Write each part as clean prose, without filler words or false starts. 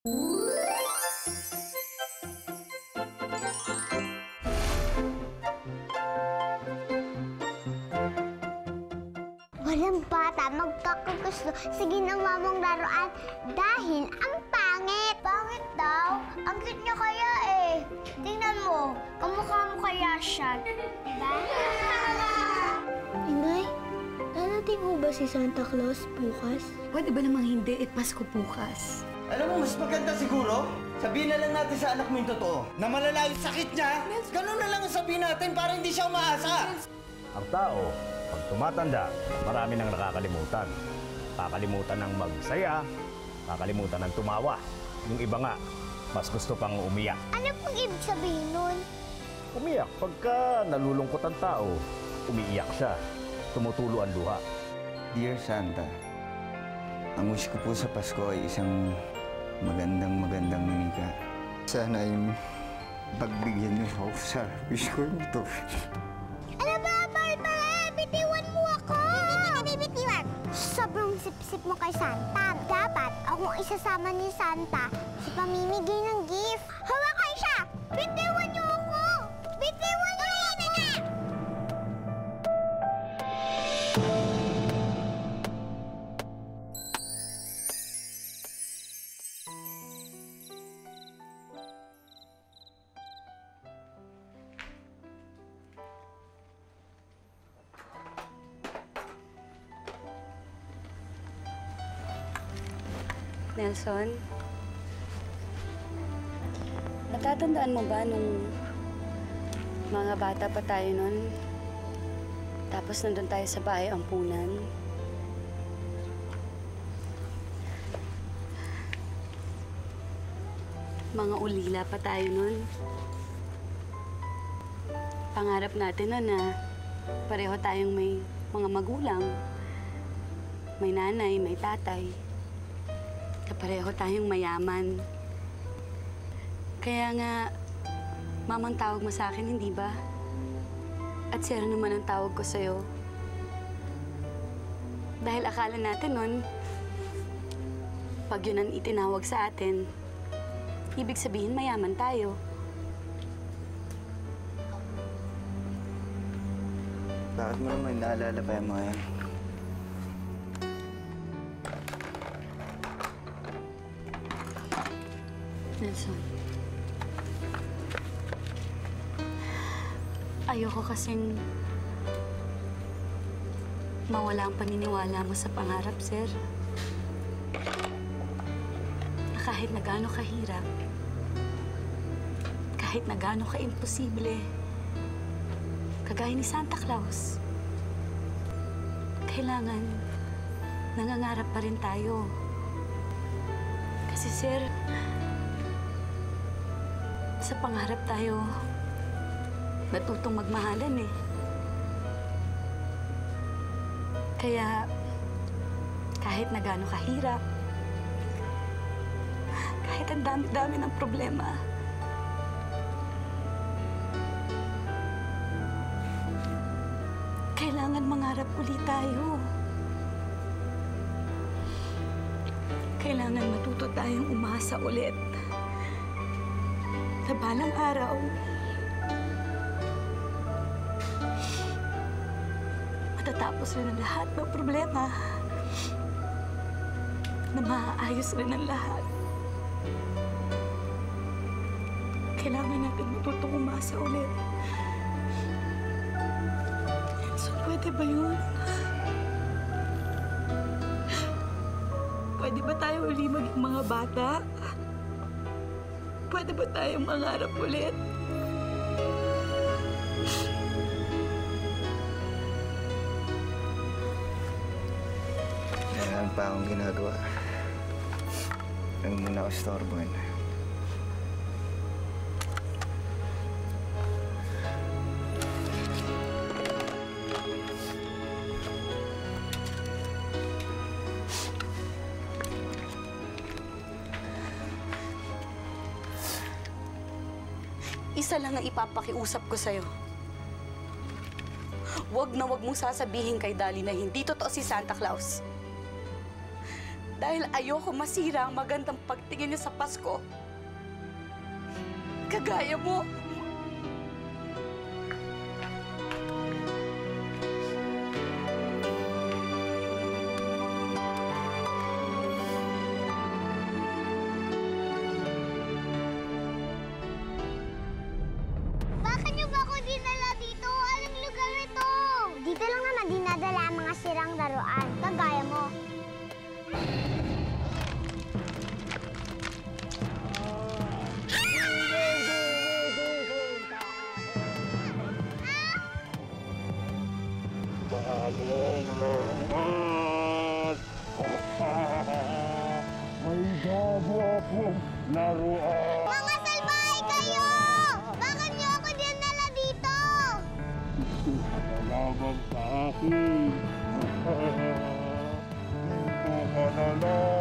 Walang bata magkakagusto sa ginawa mong laruan dahil ang pangit. Pangit daw? Ang cute niya kaya eh. Tingnan mo, kamukha mo kaya siya. Diba? Inay, darating ho ba si Santa Claus bukas? Pwede ba namang hindi? Pasko bukas. Alam mo, mas maganda siguro, sabihin na lang natin sa anak mo yung totoo. Na malala yung sakit niya, ganun na lang ang sabihin natin para hindi siya umaasa. Ang tao, pag tumatanda, marami nang nakakalimutan. Kakalimutan ng magsaya, kakalimutan ng tumawa. Yung iba nga, mas gusto pang umiyak. Ano pong ibig sabihin nun? Umiyak pagka nalulungkot ang tao, umiiyak siya. Tumutulo ang luha. Dear Santa, ang wish ko po sa Pasko ay isang magandang manika. Sana ay pagbigyan niyo ako sa wish ko nito. Ano ba, Barbara? Bitiwan mo ako! Hindi bitiwan. Sobrang sip-sip mo kay Santa. Dapat akong isasama ni Santa sa pamimigay ng gift. Hawakan siya! Bitiwan niyo ako! Bitiwan niyo ako! Nelson, natatandaan mo ba nung mga bata pa tayo nun? Tapos nandun tayo sa bahay ampunan. Mga ulila pa tayo nun. Pangarap natin nun na pareho tayong may mga magulang. May nanay, may tatay. Na pareho tayong mayaman. Kaya nga, mamang tawag mo sa akin, hindi ba? At sir naman ang tawag ko sa'yo. Dahil akala natin nun, pag yun ang itinawag sa atin, ibig sabihin mayaman tayo. Bakit mo naman naalala pa yung mga yan? Nelson, ayoko kasing mawala ang paniniwala mo sa pangarap, sir. Na kahit na gaano kahirap, kahit na gaano ka-imposible, kagaya ni Santa Claus, kailangan nangangarap pa rin tayo. Kasi, sir, sa pangarap tayo natutong magmahalan eh. Kaya, kahit na gaano kahirap, kahit ang dami-dami ng problema, kailangan mangarap ulit tayo. Kailangan matuto tayong umasa ulit. Sa balang araw, matatapos rin ang lahat ng problema. Na maaayos rin ang lahat. Kailangan natin matutong umasa ulit. So, pwede ba yun? Pwede ba tayo uli maging mga bata? Pwede ba tayong mangarap ulit? Meron pa akong ginagawa. Huwag muna ako istorbohin. Isa lang ang ipapakiusap ko sa'yo. Huwag na huwag mong sasabihin kay Dali na hindi totoo si Santa Claus. Dahil ayoko masira ang magandang pagtingin niya sa Pasko. Kagaya mo. Bakit niyo ba ako dinala dito? Anong lugar ito? Dito lang naman dinadala ang mga sirang laruan. Kagaya mo. Mga salbahe kayo! Bakit niyo ako dinala dito? Lamang sa akin. Dito ka na lang.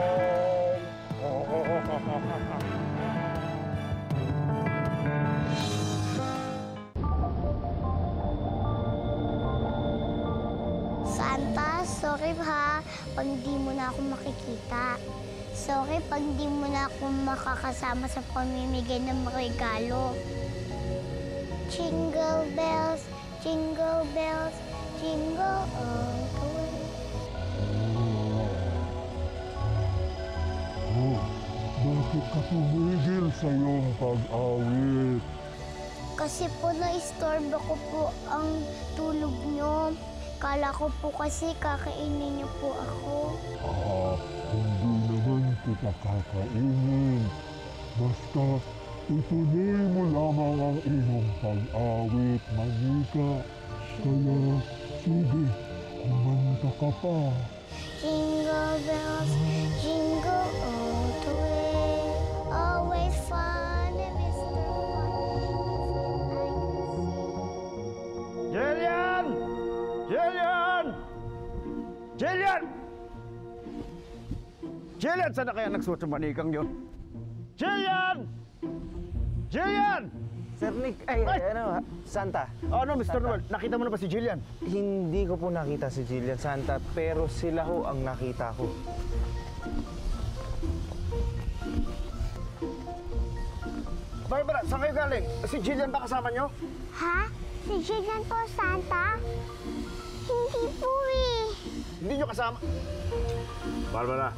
Santa, sorry ha, pag di mo na ako makikita. Sorry pag di mo na ako makakasama sa pamimigay ng mga regalo. Jingle bells, jingle all the way. Oh, bakit ka tumigil sa iyong pag-awit? Kasi po na-istorbo ko po ang tulog nyo. Kala ko po kasi kakainin niyo po ako. Hindi naman kita kakainin. Basta ituloy mo lamang ang iyong pag-awit, Manika. Kaya, sige, kumanta ka pa. Jingle bells, jingle all the way. Always fun and Mr. Jillian! Jillian! Jillian! Jillian, saan na kaya nagsuot yung manikang yun? Jillian! Jillian! Sir Nick, Santa. Ano, Mr. Noel, nakita mo na ba si Jillian? Hindi ko po nakita si Jillian Santa, pero sila ho ang nakita ko. Barbara, saan kayo galing? Si Jillian ba kasama nyo? Ha? Si Jillian po, Santa? Hindi po eh. Hindi nyo kasama? Barbara,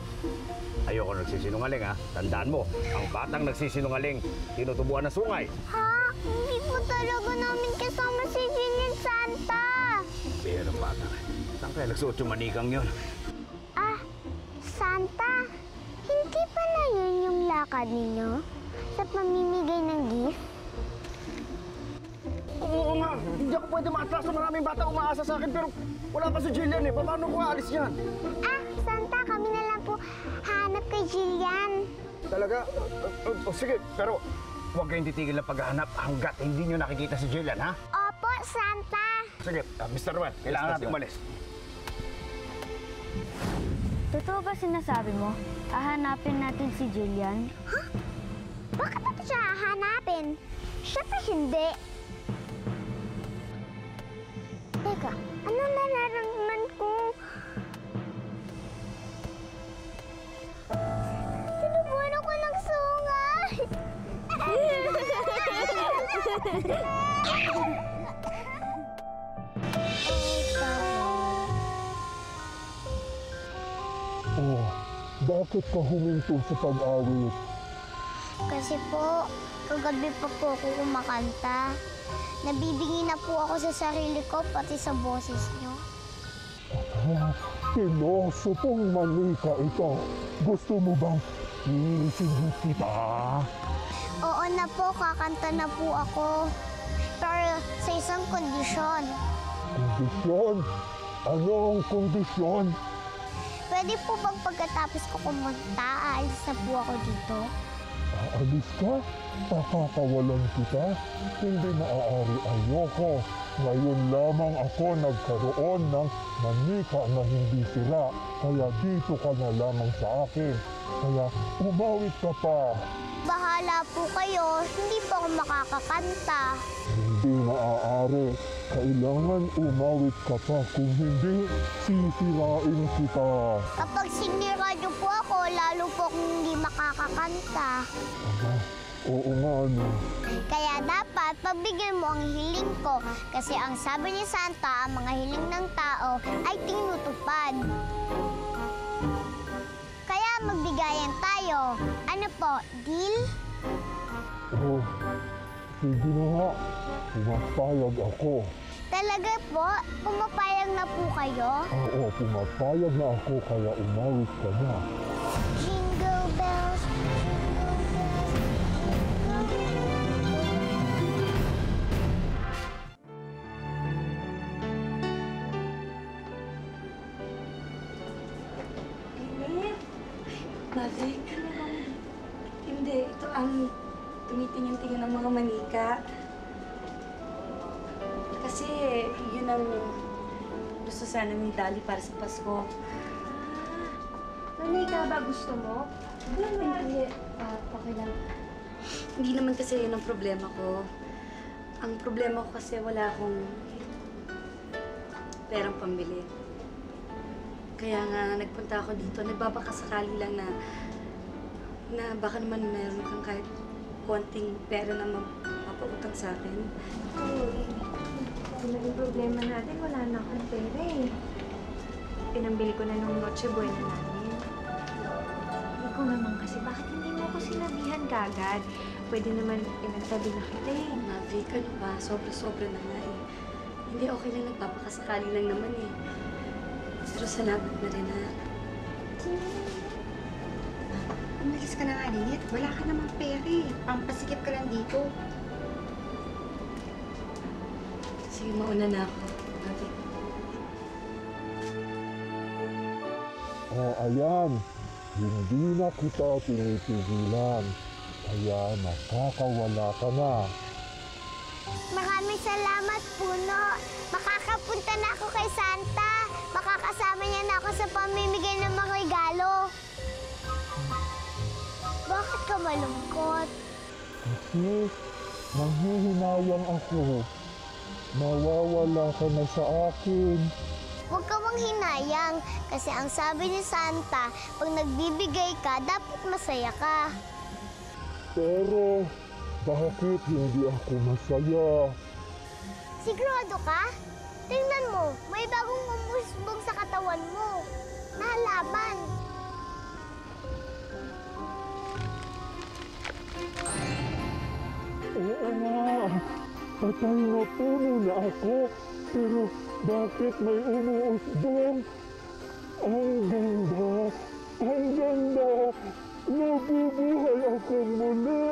ayoko nagsisinungaling ha. Tandaan mo, ang batang nagsisinungaling, tinutubuan ng sungay. Ha? Hindi po talaga namin kasama si Jillian, Santa. Pero bata, saan kaya nagsuot yung manikang yun? Ah, Santa, hindi pala yun yung lakad ninyo sa pamimigay ng gift? Oo nga, hindi ako pwede maatras sa maraming bata umaasa sa akin, pero wala pa si Jillian eh. Paano ko aalis yan? Ah, Santa, kami na lang po hanap kay Jillian. Talaga? Sige, pero huwag kayong titigil na paghahanap hanggat hindi nyo nakikita si Jillian, ha? Opo, Santa. Sige, Mr. Ruan, kailangan natin umalis. Totoo ba sinasabi mo? Hahanapin natin si Jillian? Bakit natin siya hahanapin? Siyempre hindi. Teka, ano nararamdaman ko? Tinubuan ako ng sungay! Oh, bakit ka huminto sa pag-awit? Kasi po, kagabi pa po ako kumakanta. Nabibingi na po ako sa sarili ko, pati sa boses niyo. Piloso pong manika ito. Gusto mo bang iisingin kita? Oo na po, kakanta na po ako. Pero sa isang kondisyon. Kondisyon? Ano ang kondisyon? Pwede po bang pagkatapos ko kumanta, aalis na po ako dito? Aalis ka? Pakakawalan kita? Hindi maaari, ayoko. Ngayon lamang ako nagkaroon ng manika na hindi sira. Kaya dito ka na lamang sa akin. Kaya umawit ka pa. Bahala po kayo, hindi po ako makakakanta. Hindi maaari. Kailangan umawit ka pa. Kung hindi, sisirain kita. Kapag sinira niyo po ako, lalo po kung hindi makakakanta. Aba, oo nga, ano. Kaya dapat pagbigyan mo ang hiling ko kasi ang sabi ni Santa, ang mga hiling ng tao ay tinutupad. Kaya magbigayan tayo. Ano po, deal? Oh, sige na nga. Pumapayag ako. Talaga po? Pumapayag na po kayo? Oo, pumapayag na ako kaya umawit ka na. Jingle bells, jingle bells, jingle Init? Bakit? Hindi, ito ang tumitingin-tingin ng mga manika. Kasi yun ang gusto sana ni Dali para sa Pasko. Manika ba gusto mo? Hindi. Okay lang. Hindi naman kasi yun ang problema ko. Ang problema ko kasi wala akong perang pambili. Kaya nga nagpunta ako dito. Nagbabakasakali lang na baka naman meron kang kahit konting pera na mapapautang sa akin. Ang naging problema natin, wala na akong pera eh. Pinambili ko na nung Noche Buena namin. Ikaw naman kasi, bakit hindi mo ako sinabihan kagad? Pwede naman pinagtabi na kita eh. Maverick, ano ba? Sobra-sobra na nga eh. Hindi, okay lang. Nagpapakasakali lang naman eh. Pero salamat na rin ha. Umalis ka na nga, Lynette. Wala ka namang pera eh. Pampasikip ka lang dito. Sige, mauna na ako. Maverick. Oh, ayan. Hindi na kita pinipigilan. Kaya nakakawala ka na. Maraming salamat, Puno. Makakapunta na ako kay Santa. Makakasama niya na ako sa pamimigay ng mga regalo. Bakit ka malungkot? Kasi nanghihinayang ako. Mawawala ka na sa akin. Huwag ka manghinayang kasi ang sabi ni Santa, pag nagbibigay ka, dapat masaya ka. Pero bakit hindi ako masaya? Sigurado ka? Tingnan mo, may bagong umusbong sa katawan mo. Nalaban. Oo nga. Patay na puno na ako. Pero bakit may umuusbong? Ang ganda! Ang ganda! Nabubuhay ako muli!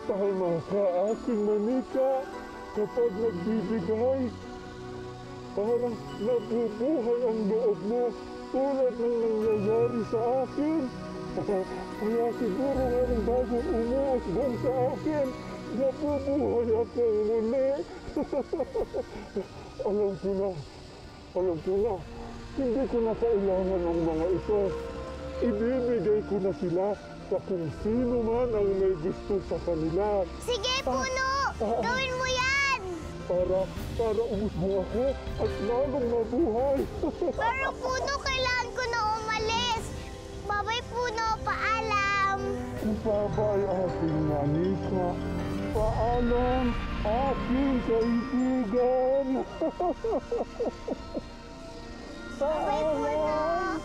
Tama ka, aking manika. Kapag nagbibigay, parang nabubuhay ang loob mo tulad ng nangyayari sa akin. Kaya siguro ang bagong umuusbong sa akin, nabubuhay ako muli. Alam ko na, hindi ko na kailangan ang mga ito. Ibibigay ko na sila sa kung sino man ang may gusto sa kanila. Sige, Puno! Gawin mo yan! Para umusbong ako at lalong mabuhay. Pero Puno, kailangan ko na umalis. Babay, Puno. Paalam. Babay aking manika. Paalam aking kaibigan. Babay, Puno.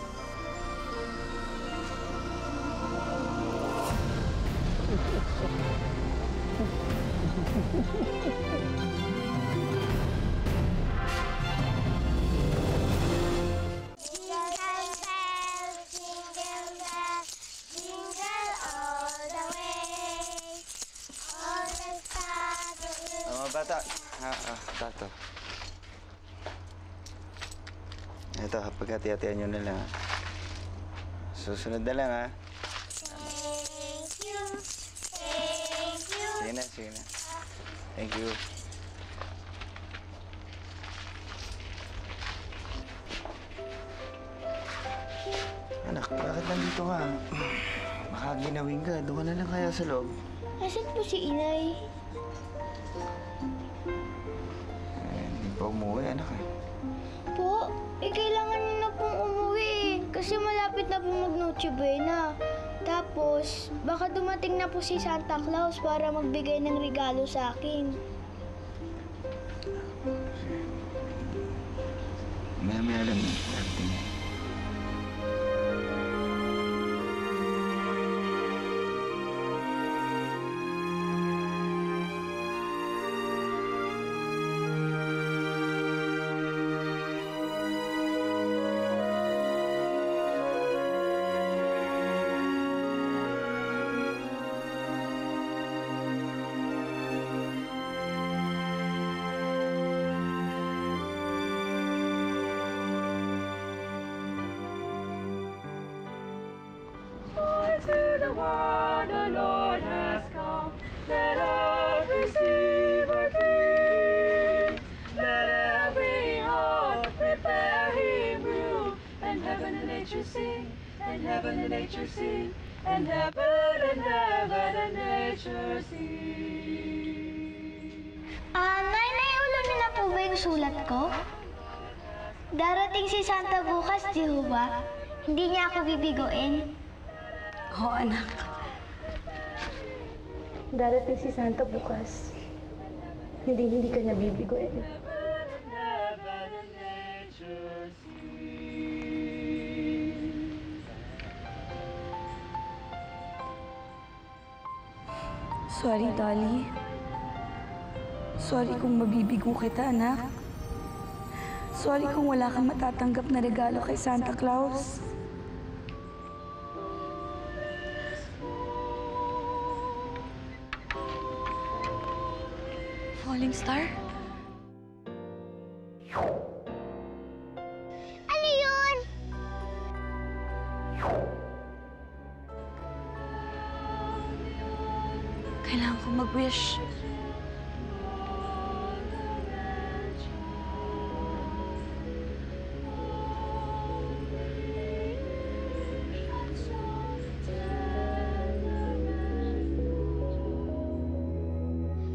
Mga bata. Tato. Ito, pagkati-hatian nyo na lang. Susunod na lang, ha? Thank you. Thank you. Sige na. Thank you. Anak, bakit nandito ka? Baka ginawin ka. Doon ka na lang kaya sa loob. Nasaan po si Inay? Hindi pa umuwi, anak eh. Po, kailangan niyo na pong umuwi kasi malapit na po mag-Noche Buena. Tapos, baka dumating na po si Santa Claus para magbigay ng regalo sa akin. Maya-maya lang yun. Darating. Nay, ulamin na po ba yung sulat ko? Darating si Santa bukas, di ho ba? Hindi niya ako bibigoin. Oo, anak. Darating si Santa bukas. Hindi ka niya bibigoin. Sorry, Dolly. Sorry kung mabibigo kita, anak. Sorry kung wala kang matatanggap na regalo kay Santa Claus. Falling Star? Ano yun? Kailangan ko mag-wish.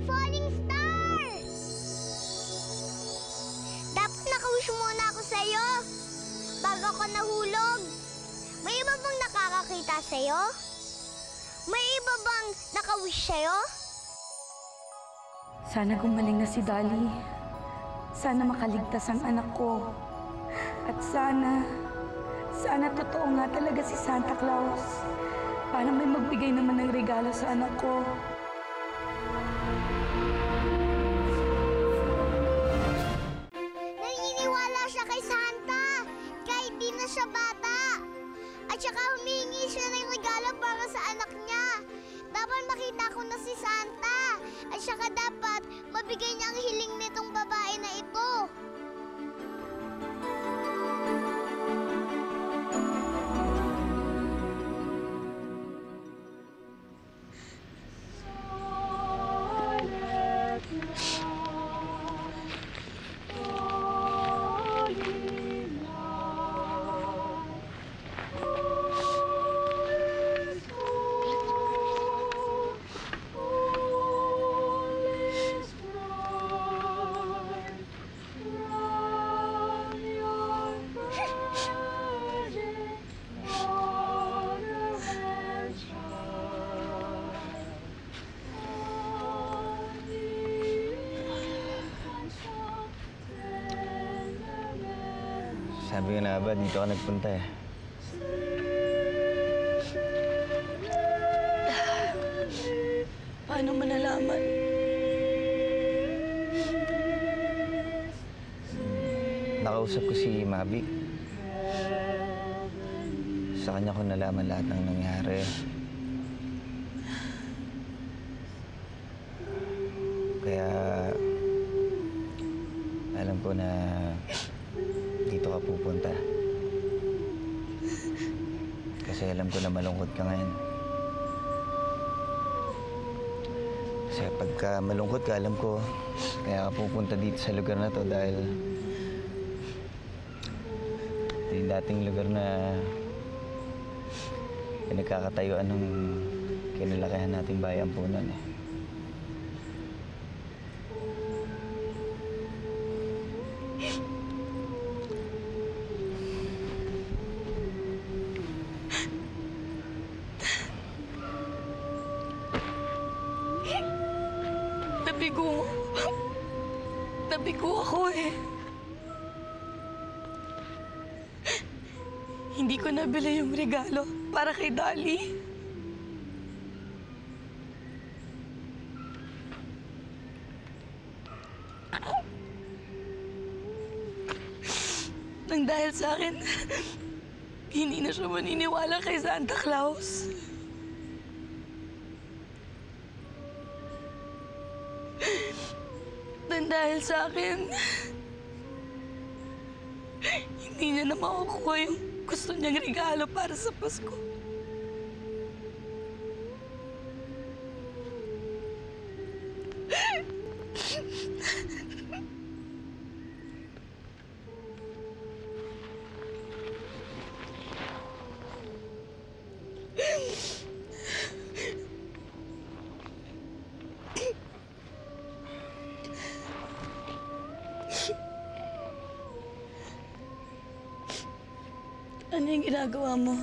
Falling Star! Dapat nakawish muna ako sa'yo bago ako nahulog. May iba bang nakakakita sa'yo? May iba bang nakawish sa'yo? Sana gumaling na si Dolly. Sana makaligtas ang anak ko. At sana totoo nga talaga si Santa Claus. Para may magbigay naman ng regalo sa anak ko. Naniniwala siya kay Santa, kahit di na siya bata. At saka humingi siya ng regalo para sa anak niya. Dapat makita ko na si Santa. At saka dapat mabigay niya ang hiling nitong babae na ito. Sabi ko na ba, dito ka nagpunta eh. Paano mo nalaman? Nakausap ko si Mabi. Sa kanya ko nalaman lahat ng nangyari. Kaya alam ko na dito ka pupunta. Kasi alam ko na malungkot ka ngayon. Kasi pagka malungkot ka, alam ko, kaya ka pupunta dito sa lugar na to dahil ito yung dating lugar na pinagkakatayuan ng kinalakihan nating bayan po nun eh. Nabigo ako eh. Hindi ko nabili yung regalo para kay Dolly. Nang dahil sa akin, hindi na siya maniniwala kay Santa Claus. Nang dahil sa akin, hindi niya na makukuha yung gusto niyang regalo para sa Pasko. Ano yung ginagawa mo?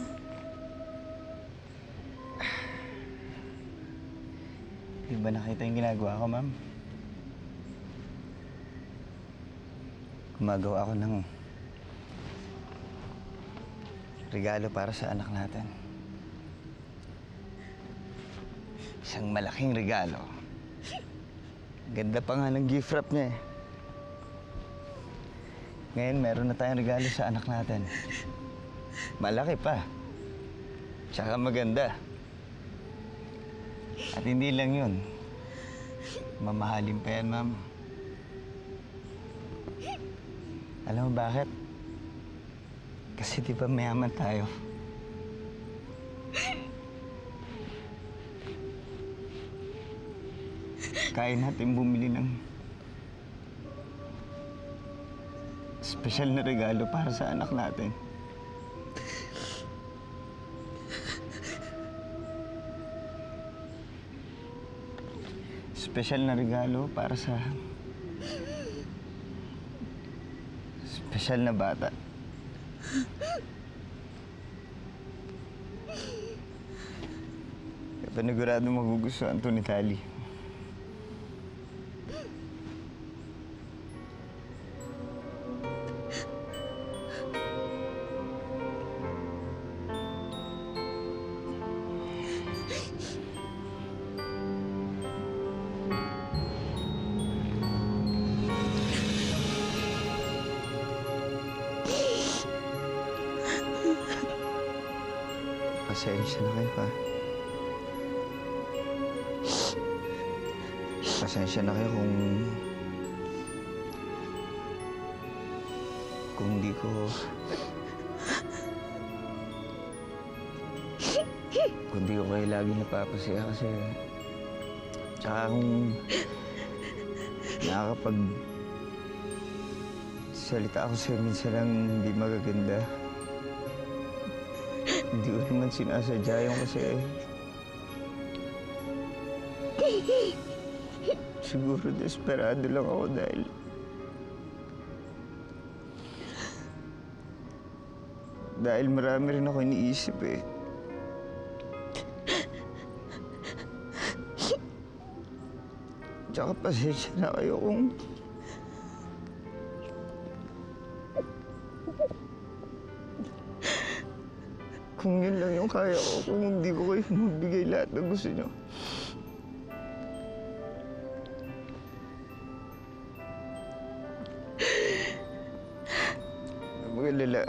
Di ba nakita yung ginagawa ko, ma'am? Gumagawa ako ng regalo para sa anak natin. Isang malaking regalo. Ganda pa nga ng gift wrap niya eh. Ngayon, meron na tayong regalo sa anak natin. Malaki pa. Tsaka maganda. At hindi lang yun. Mamahalin pa yan, ma'am. Alam mo bakit? Kasi di ba mayaman tayo? Kaya natin bumili ng espesyal na regalo para sa anak natin. Espesyal na regalo para sa espesyal na bata. Kaya panigurado magugustuhan to ni Tali. Pasensya na kayo, ha? Pasensya na kayo kung di ko... kung di ko kayo lagi napapasaya kasi... Tsaka kung salita ako sa'yo minsan lang hindi magaganda. Hindi ko naman sinasadya yung kasi... Siguro desperado lang ako dahil marami rin ako iniisip eh. Tsaka pasensya na kayo kung yun lang yung kaya ko, kung hindi ko kayo magbigay lahat ng gusto nyo. Mag-alala.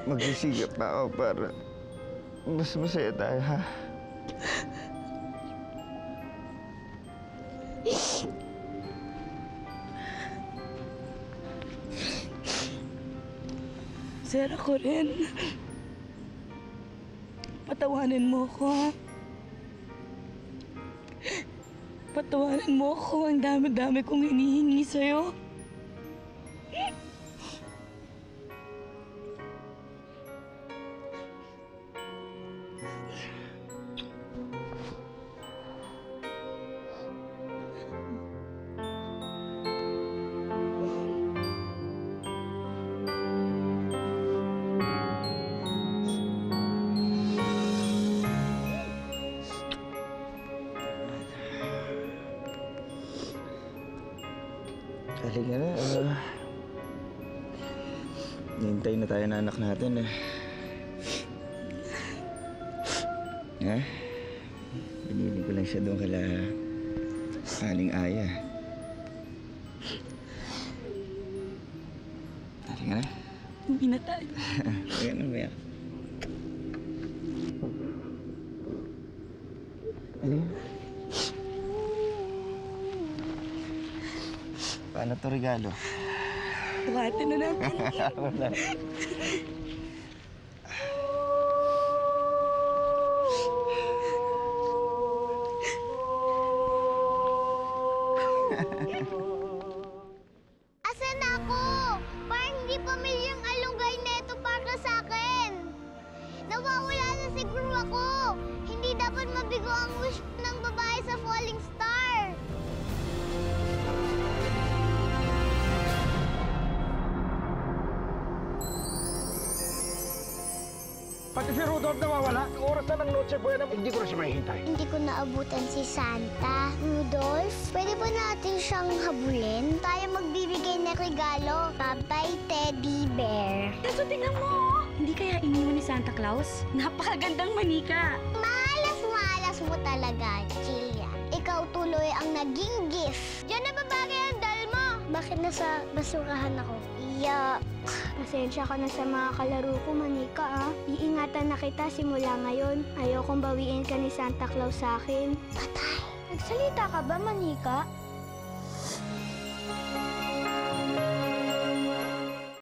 Magsisigap pa ako para mas masaya tayo, ha? Sir, ako rin. Patawanin mo ako, ha? Patawanin mo ako. Ang dami-dami kong hinihingi sa'yo. Halika na. Hintay na tayo na anak natin eh. Ha? Binili ko lang siya doon kala Aling Aya. Halika na. Hindi na tayo. Halika na, Maya. Halika. Paano to regalo? Buhatin na natin. Wala. Asan ako? Parang hindi pamilyang alunggay neto para sa akin. Nawawala na siguro ako. Hindi dapat mabigo ang wish ng babae sa falling star. Pati si Rudolph nawawala. Ang oras na ng Noche Buena, hindi ko na siya mahihintay. Hindi ko naabutan si Santa. Rudolph, pwede ba natin siyang habulin? Tayo magbibigay ng regalo. Bye-bye, Teddy Bear. Kaso tingnan mo, hindi kaya iniwan ni Santa Claus? Napakagandang manika. Malas mo talaga, Jillian. Ikaw tuloy ang naging gift. Diyan na babagay ang dal mo. Bakit nasa basurahan ako? Iyak. Pasensya ka na sa mga kalaro ko, Manika, ah. Iingatan na kita simula ngayon. Ayokong bawiin ka ni Santa Claus sa akin. Patay. Nagsalita ka ba, Manika?